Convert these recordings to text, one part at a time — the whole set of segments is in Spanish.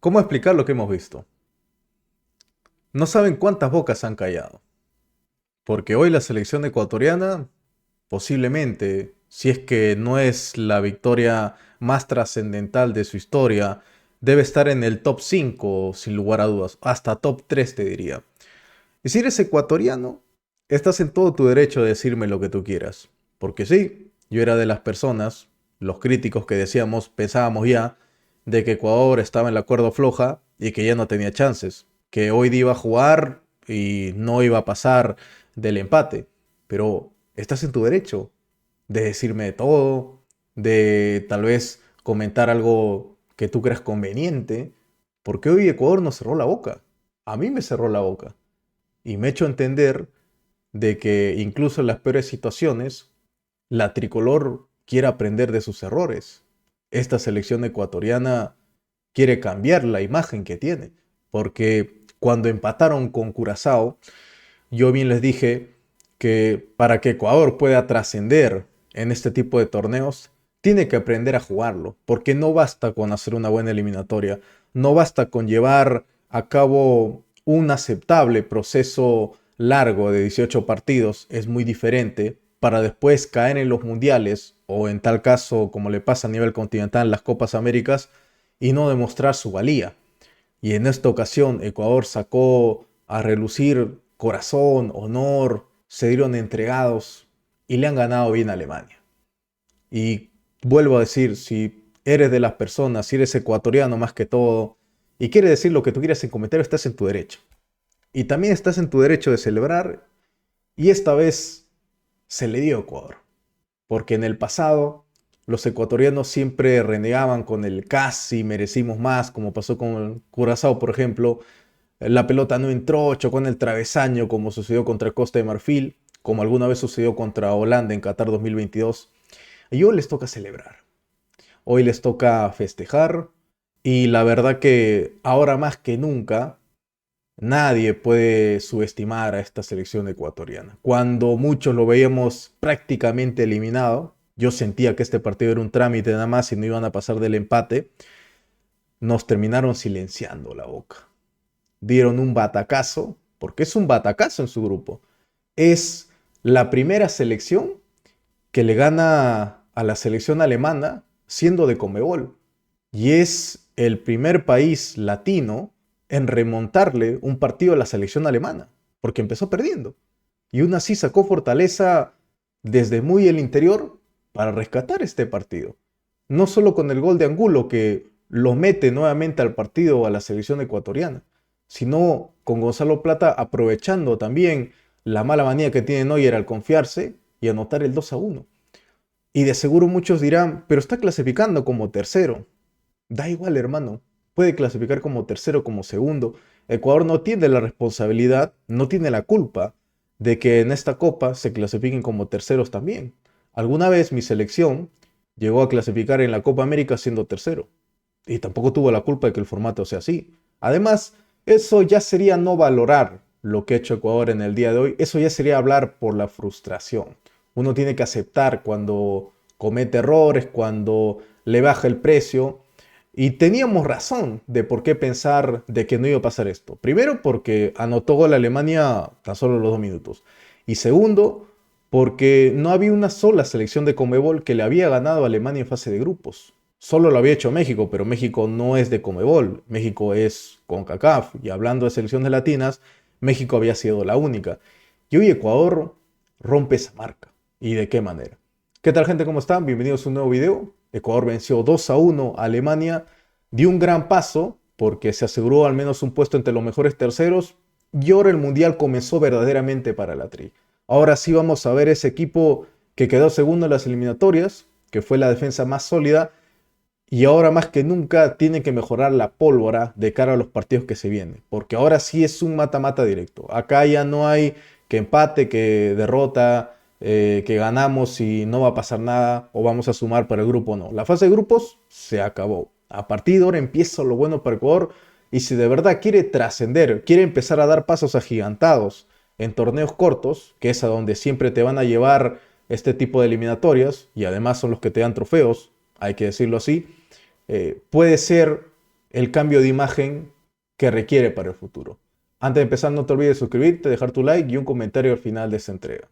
¿Cómo explicar lo que hemos visto? No saben cuántas bocas han callado, porque hoy la selección ecuatoriana, posiblemente, si es que no es la victoria más trascendental de su historia, debe estar en el top 5 sin lugar a dudas, hasta top 3 te diría. Y si eres ecuatoriano, estás en todo tu derecho de decirme lo que tú quieras, porque sí, yo era de las personas, los críticos que decíamos, pensábamos ya, de que Ecuador estaba en la cuerda floja y que ya no tenía chances, que hoy día iba a jugar y no iba a pasar del empate. Pero estás en tu derecho de decirme de todo, de tal vez comentar algo que tú creas conveniente, porque hoy Ecuador nos cerró la boca. A mí me cerró la boca y me ha hecho entender de que incluso en las peores situaciones, la tricolor quiere aprender de sus errores. Esta selección ecuatoriana quiere cambiar la imagen que tiene, porque cuando empataron con Curazao, yo bien les dije que para que Ecuador pueda trascender en este tipo de torneos, tiene que aprender a jugarlo, porque no basta con hacer una buena eliminatoria, no basta con llevar a cabo un aceptable proceso largo de 18 partidos, es muy diferente para después caer en los mundiales o en tal caso como le pasa a nivel continental en las Copas Américas y no demostrar su valía. Y en esta ocasión Ecuador sacó a relucir corazón, honor, se dieron entregados y le han ganado bien a Alemania. Y vuelvo a decir, si eres de las personas, si eres ecuatoriano más que todo, y quieres decir lo que tú quieras en comentario, estás en tu derecho. Y también estás en tu derecho de celebrar, y esta vez se le dio a Ecuador. Porque en el pasado los ecuatorianos siempre renegaban con el casi merecimos más, como pasó con el Curazao, por ejemplo. La pelota no entró, chocó en el travesaño, como sucedió contra Costa de Marfil, como alguna vez sucedió contra Holanda en Qatar 2022. Y hoy les toca celebrar, hoy les toca festejar, y la verdad que ahora más que nunca nadie puede subestimar a esta selección ecuatoriana. Cuando muchos lo veíamos prácticamente eliminado, yo sentía que este partido era un trámite nada más y no iban a pasar del empate, nos terminaron silenciando la boca. Dieron un batacazo, porque es un batacazo en su grupo. Es la primera selección que le gana a la selección alemana siendo de Conmebol. Y es el primer país latino en remontarle un partido a la selección alemana, porque empezó perdiendo. Y aún así sacó fortaleza desde muy el interior para rescatar este partido. No solo con el gol de Angulo que lo mete nuevamente al partido a la selección ecuatoriana, sino con Gonzalo Plata aprovechando también la mala manía que tiene Neuer al confiarse y anotar el 2-1. Y de seguro muchos dirán, pero está clasificando como tercero. Da igual, hermano. Puede clasificar como tercero, como segundo. Ecuador no tiene la responsabilidad, no tiene la culpa de que en esta copa se clasifiquen como terceros también. Alguna vez mi selección llegó a clasificar en la Copa América siendo tercero. Y tampoco tuvo la culpa de que el formato sea así. Además, eso ya sería no valorar lo que ha hecho Ecuador en el día de hoy. Eso ya sería hablar por la frustración. Uno tiene que aceptar cuando comete errores, cuando le baja el precio. Y teníamos razón de por qué pensar de que no iba a pasar esto. Primero, porque anotó gol Alemania tan solo los 2 minutos. Y segundo, porque no había una sola selección de Conmebol que le había ganado a Alemania en fase de grupos. Solo lo había hecho México, pero México no es de Conmebol. México es CONCACAF. Y hablando de selecciones latinas, México había sido la única. Y hoy Ecuador rompe esa marca. ¿Y de qué manera? ¿Qué tal, gente? ¿Cómo están? Bienvenidos a un nuevo video. Ecuador venció 2-1 a Alemania, dio un gran paso porque se aseguró al menos un puesto entre los mejores terceros y ahora el Mundial comenzó verdaderamente para la Tri. Ahora sí vamos a ver ese equipo que quedó segundo en las eliminatorias, que fue la defensa más sólida, y ahora más que nunca tiene que mejorar la pólvora de cara a los partidos que se vienen, porque ahora sí es un mata-mata directo. Acá ya no hay que empate, que derrota, que ganamos y no va a pasar nada o vamos a sumar para el grupo, no. La fase de grupos se acabó. A partir de ahora empieza lo bueno para Ecuador y si de verdad quiere trascender, quiere empezar a dar pasos agigantados en torneos cortos, que es a donde siempre te van a llevar este tipo de eliminatorias y además son los que te dan trofeos, hay que decirlo así, puede ser el cambio de imagen que requiere para el futuro. Antes de empezar, no te olvides de suscribirte, dejar tu like y un comentario al final de esta entrega.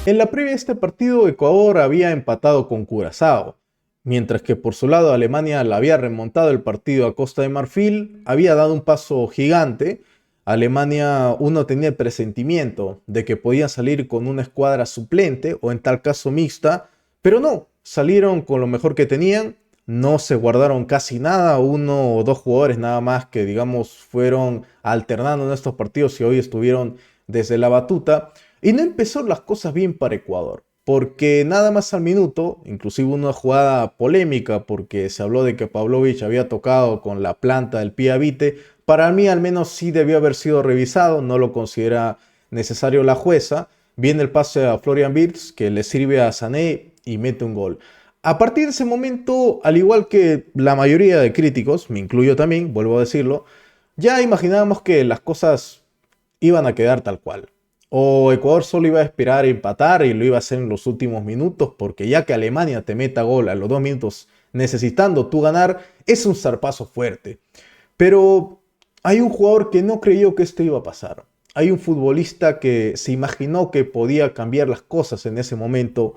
En la previa de este partido, Ecuador había empatado con Curazao, mientras que por su lado Alemania le había remontado el partido a Costa de Marfil, había dado un paso gigante. Alemania, uno tenía el presentimiento de que podía salir con una escuadra suplente o en tal caso mixta, pero no, salieron con lo mejor que tenían, no se guardaron casi nada, uno o dos jugadores nada más que digamos fueron alternando en estos partidos y hoy estuvieron desde la batuta. Y no empezó las cosas bien para Ecuador, porque nada más al minuto, inclusive una jugada polémica, porque se habló de que Pavlovich había tocado con la planta del pie a Vite. Para mí al menos sí debió haber sido revisado, no lo considera necesario la jueza. Viene el pase a Florian Wirtz, que le sirve a Sané y mete un gol. A partir de ese momento, al igual que la mayoría de críticos, me incluyo también, vuelvo a decirlo, ya imaginábamos que las cosas iban a quedar tal cual. O Ecuador solo iba a esperar empatar y lo iba a hacer en los últimos minutos, porque ya que Alemania te meta gol a los 2 minutos necesitando tú ganar, es un zarpazo fuerte. Pero hay un jugador que no creyó que esto iba a pasar. Hay un futbolista que se imaginó que podía cambiar las cosas en ese momento.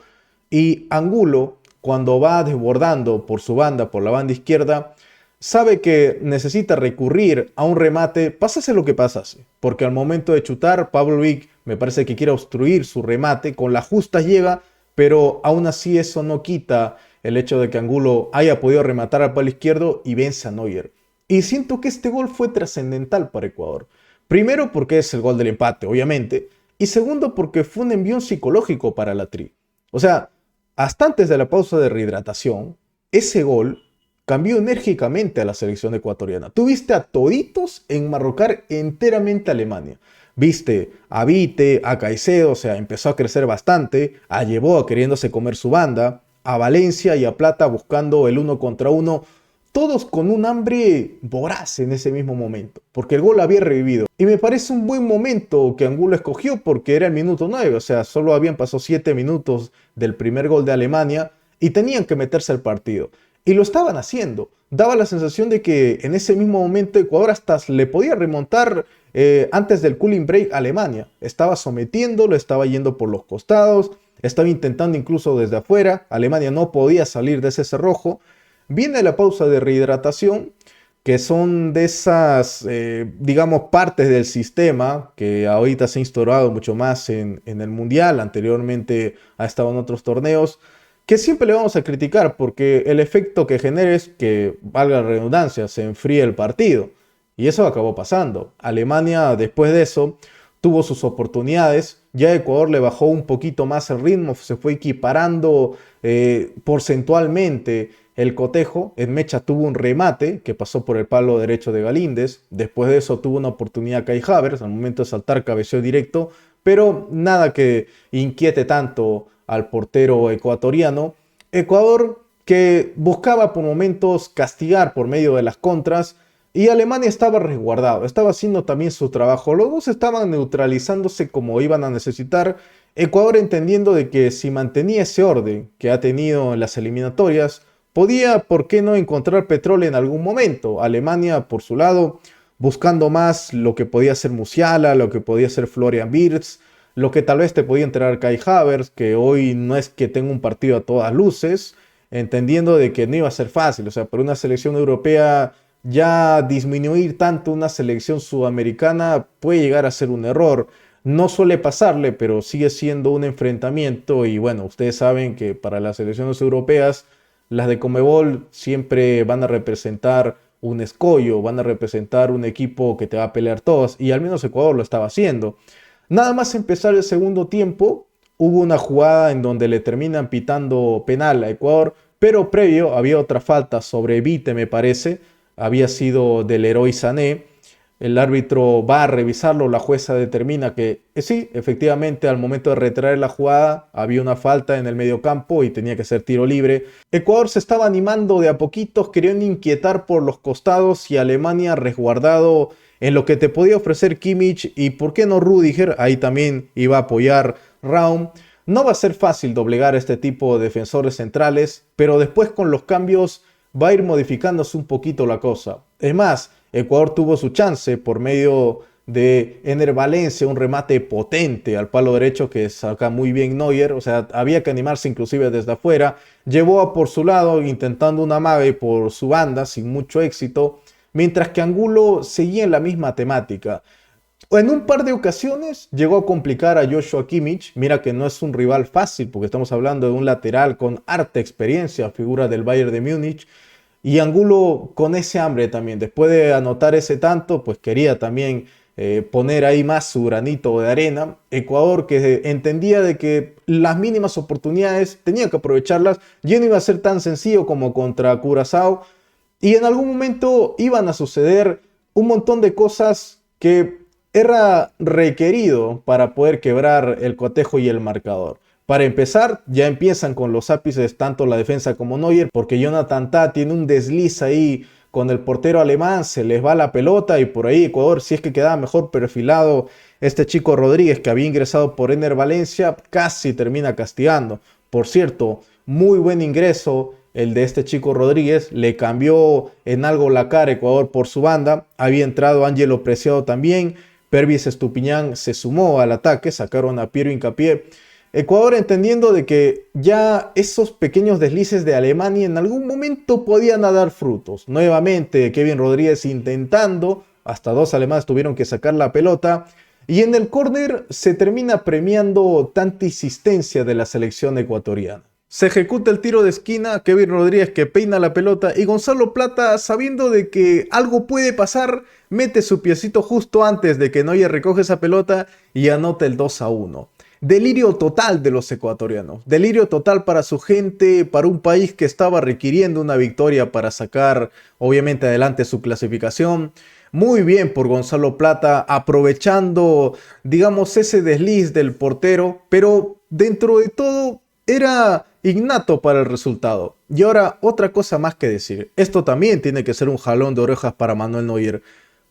Y Angulo, cuando va desbordando por su banda, por la banda izquierda, sabe que necesita recurrir a un remate, pásase lo que pasase. Porque al momento de chutar, Pavlovic me parece que quiere obstruir su remate, con la justa llega, pero aún así eso no quita el hecho de que Angulo haya podido rematar al palo izquierdo y vence a Neuer. Y siento que este gol fue trascendental para Ecuador. Primero porque es el gol del empate, obviamente. Y segundo porque fue un envión psicológico para la Tri. O sea, hasta antes de la pausa de rehidratación, ese gol cambió enérgicamente a la selección ecuatoriana. Tú viste a toditos enmarrocar enteramente a Alemania. Viste a Vite, a Caicedo, o sea, empezó a crecer bastante, a Yeboah queriéndose comer su banda, a Valencia y a Plata buscando el 1 contra 1, todos con un hambre voraz en ese mismo momento, porque el gol había revivido. Y me parece un buen momento que Angulo escogió porque era el minuto 9, o sea, solo habían pasado 7 minutos del primer gol de Alemania y tenían que meterse al partido. Y lo estaban haciendo. Daba la sensación de que en ese mismo momento Ecuador hasta le podía remontar antes del cooling break a Alemania. Estaba sometiéndolo, estaba yendo por los costados, estaba intentando incluso desde afuera. Alemania no podía salir de ese cerrojo. Viene la pausa de rehidratación, que son de esas, digamos, partes del sistema que ahorita se ha instaurado mucho más en el Mundial. Anteriormente ha estado en otros torneos, que siempre le vamos a criticar porque el efecto que genera es que, valga la redundancia, se enfríe el partido. Y eso acabó pasando. Alemania después de eso tuvo sus oportunidades. Ya Ecuador le bajó un poquito más el ritmo, se fue equiparando porcentualmente el cotejo. En Mecha tuvo un remate que pasó por el palo derecho de Galíndez. Después de eso tuvo una oportunidad Kai Havertz. Al momento de saltar cabeceó directo, pero nada que inquiete tanto al portero ecuatoriano. Ecuador que buscaba por momentos castigar por medio de las contras y Alemania estaba resguardado, estaba haciendo también su trabajo. Los dos estaban neutralizándose como iban a necesitar. Ecuador entendiendo de que si mantenía ese orden que ha tenido en las eliminatorias, podía, ¿por qué no?, encontrar petróleo en algún momento. Alemania, por su lado, buscando más lo que podía ser Musiala, lo que podía ser Florian Wirtz, lo que tal vez te podía entregar Kai Havertz, que hoy no es que tenga un partido a todas luces, entendiendo de que no iba a ser fácil. O sea, para una selección europea ya disminuir tanto una selección sudamericana puede llegar a ser un error. No suele pasarle, pero sigue siendo un enfrentamiento. Y bueno, ustedes saben que para las selecciones europeas, las de Conmebol siempre van a representar un escollo, van a representar un equipo que te va a pelear todas. Y al menos Ecuador lo estaba haciendo. Nada más empezar el segundo tiempo, hubo una jugada en donde le terminan pitando penal a Ecuador, pero previo había otra falta sobre Vite, me parece, había sido del Leroy Sané. El árbitro va a revisarlo, la jueza determina que sí, efectivamente al momento de retraer la jugada había una falta en el mediocampo y tenía que ser tiro libre. Ecuador se estaba animando de a poquitos, querían inquietar por los costados y Alemania resguardado en lo que te podía ofrecer Kimmich y por qué no Rüdiger, ahí también iba a apoyar Raum. No va a ser fácil doblegar a este tipo de defensores centrales, pero después con los cambios va a ir modificándose un poquito la cosa. Es más, Ecuador tuvo su chance por medio de Ener Valencia, un remate potente al palo derecho que saca muy bien Neuer, o sea, había que animarse inclusive desde afuera, llevó a por su lado intentando una mague por su banda sin mucho éxito, mientras que Angulo seguía en la misma temática. En un par de ocasiones llegó a complicar a Joshua Kimmich. Mira que no es un rival fácil porque estamos hablando de un lateral con harta experiencia, figura del Bayern de Múnich. Y Angulo con ese hambre también. Después de anotar ese tanto, pues quería también poner ahí más su granito de arena. Ecuador que entendía de que las mínimas oportunidades tenía que aprovecharlas. Ya no iba a ser tan sencillo como contra Curazao. Y en algún momento iban a suceder un montón de cosas que era requerido para poder quebrar el cotejo y el marcador. Para empezar, ya empiezan con los ápices tanto la defensa como Neuer, porque Jonathan Tah tiene un desliz ahí con el portero alemán, se les va la pelota y por ahí Ecuador, si es que quedaba mejor perfilado este chico Rodríguez que había ingresado por Ener Valencia, casi termina castigando. Por cierto, muy buen ingreso el de este chico Rodríguez, le cambió en algo la cara a Ecuador por su banda, había entrado Ángelo Preciado también, Pervis Estupiñán se sumó al ataque, sacaron a Piero Hincapié. Ecuador entendiendo de que ya esos pequeños deslices de Alemania en algún momento podían dar frutos. Nuevamente Kevin Rodríguez intentando, hasta dos alemanes tuvieron que sacar la pelota. Y en el córner se termina premiando tanta insistencia de la selección ecuatoriana. Se ejecuta el tiro de esquina, Kevin Rodríguez que peina la pelota y Gonzalo Plata, sabiendo de que algo puede pasar, mete su piecito justo antes de que Neuer recoge esa pelota y anota el 2-1. Delirio total de los ecuatorianos, delirio total para su gente, para un país que estaba requiriendo una victoria para sacar obviamente adelante su clasificación. Muy bien por Gonzalo Plata, aprovechando, digamos, ese desliz del portero, pero dentro de todo era innato para el resultado. Y ahora otra cosa más que decir, esto también tiene que ser un jalón de orejas para Manuel Neuer,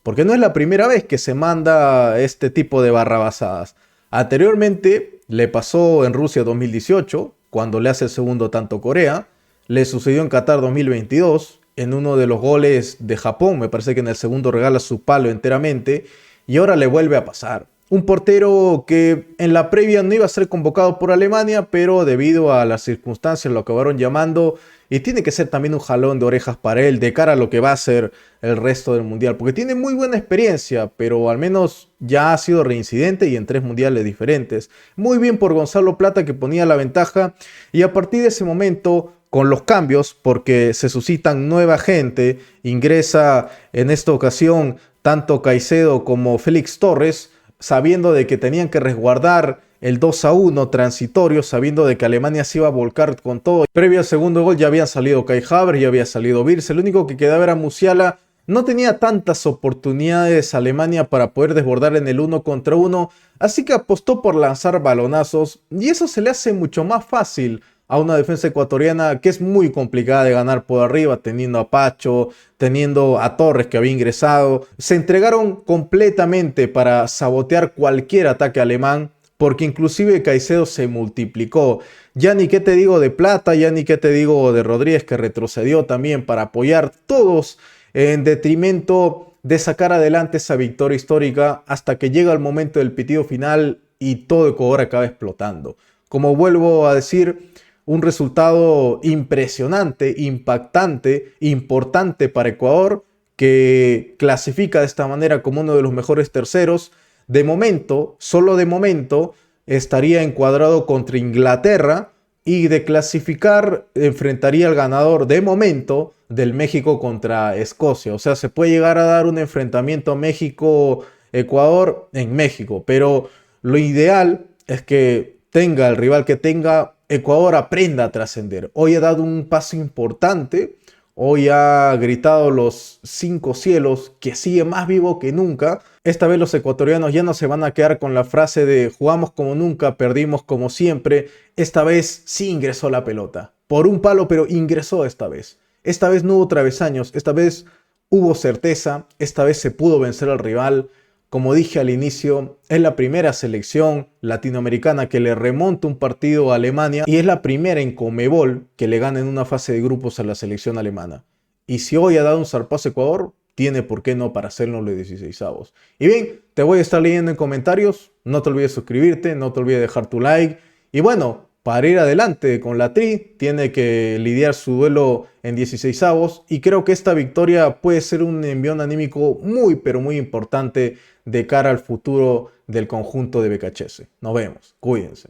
porque no es la primera vez que se manda este tipo de barrabasadas. Anteriormente le pasó en Rusia 2018, cuando le hace el segundo tanto Corea, le sucedió en Qatar 2022, en uno de los goles de Japón, me parece que en el segundo regala su palo enteramente, y ahora le vuelve a pasar. Un portero que en la previa no iba a ser convocado por Alemania, pero debido a las circunstancias lo acabaron llamando y tiene que ser también un jalón de orejas para él de cara a lo que va a ser el resto del mundial, porque tiene muy buena experiencia, pero al menos ya ha sido reincidente y en 3 mundiales diferentes. Muy bien por Gonzalo Plata que ponía la ventaja y a partir de ese momento con los cambios, porque se suscitan nueva gente, ingresa en esta ocasión tanto Caicedo como Félix Torres, sabiendo de que tenían que resguardar el 2-1 transitorio, sabiendo de que Alemania se iba a volcar con todo. Previo al segundo gol ya habían salido Kai Havertz, ya había salido Wirtz, el único que quedaba era Musiala. No tenía tantas oportunidades Alemania para poder desbordar en el 1 contra 1, así que apostó por lanzar balonazos y eso se le hace mucho más fácil a una defensa ecuatoriana que es muy complicada de ganar por arriba, teniendo a Pacho, teniendo a Torres que había ingresado. Se entregaron completamente para sabotear cualquier ataque alemán, porque inclusive Caicedo se multiplicó. Ya ni qué te digo de Plata, ya ni qué te digo de Rodríguez que retrocedió también para apoyar, todos en detrimento de sacar adelante esa victoria histórica hasta que llega el momento del pitido final y todo Ecuador acaba explotando. Como vuelvo a decir, un resultado impresionante, impactante, importante para Ecuador, que clasifica de esta manera como uno de los mejores terceros. De momento, solo de momento, estaría encuadrado contra Inglaterra y de clasificar enfrentaría al ganador de momento del México contra Escocia. O sea, se puede llegar a dar un enfrentamiento México-Ecuador en México, pero lo ideal es que tenga el rival que tenga, Ecuador aprenda a trascender. Hoy ha dado un paso importante, hoy ha gritado los 5 cielos que sigue más vivo que nunca. Esta vez los ecuatorianos ya no se van a quedar con la frase de jugamos como nunca, perdimos como siempre. Esta vez sí ingresó la pelota, por un palo, pero ingresó esta vez. Esta vez no hubo travesaños, esta vez hubo certeza, esta vez se pudo vencer al rival Como dije al inicio, es la primera selección latinoamericana que le remonta un partido a Alemania y es la primera en Conmebol que le gana en una fase de grupos a la selección alemana. Y si hoy ha dado un zarpazo a Ecuador, tiene por qué no para hacerlo en los 16avos. Y bien, te voy a estar leyendo en comentarios. No te olvides suscribirte, no te olvides dejar tu like. Y bueno, para ir adelante con la Tri, tiene que lidiar su duelo en 16avos. Y creo que esta victoria puede ser un envión anímico muy, pero muy importante de cara al futuro del conjunto de BKHS. Nos vemos, cuídense.